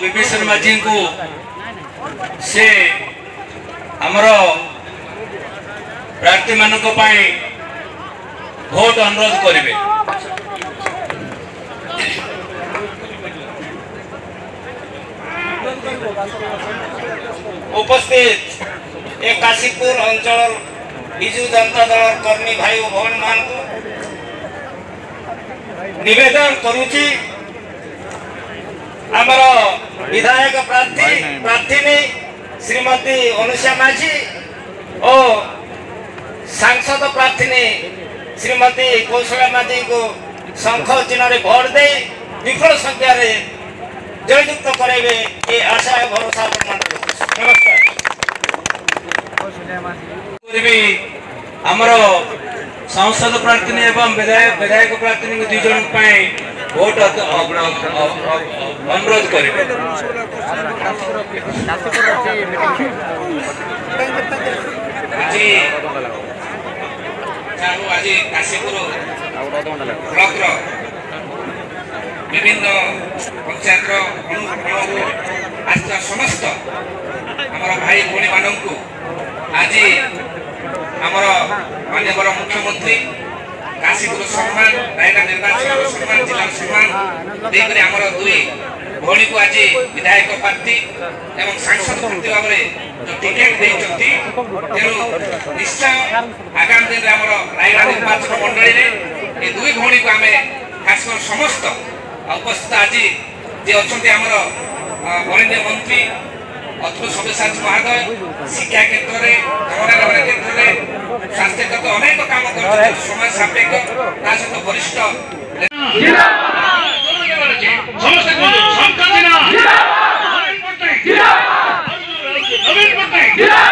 विभीषण माझी को से आमर प्रार्थी मान भोट अनुरोध करेंगे। उपस्थित एक काशीपुर अंचल विजु जनता दल कर्मी भाई और भवन मान को निवेदन करुची आमर विधायक प्रार्थी श्रीमती अनुषा माझी और सांसद प्रार्थी श्रीमती कौशल्या माझी को शंख चिन्ह भोट दे विपुल संख्या जययुक्त करेंगे ये आशा भरोसा नमस्कार आमर सांसद प्रार्थी एवं विधायक प्रार्थी दुई जन भोट अनुरोध करेंगे। आज काशीपुर ब्लॉक विभिन्न पंचायत आज समस्त आमर भाई भौणी मानक आज आमर माननीय मुख्यमंत्री काशीपुर सम्मान रायगढ़ निर्वाचन सम्मान जिला सम्मान देकर आमर दुई भौणी को आज विधायक प्रार्थी एवं सांसद प्रार्थी भाव में जो टिकेट देते तेणु निश्चय आगामी दिन में रायगढ़ निर्वाचन मंडली में ये दुई भौणी को आम खासकर समस्त उपस्थित आज जे अच्छा आमर माननीय मंत्री अतुल सब्यसाची महोदय शिक्षा क्षेत्र में गमनागमन क्षेत्र में स्वास्थ्यगत अनेक काम कर समाज सापेक्ष सहित वरिष्ठ नवीन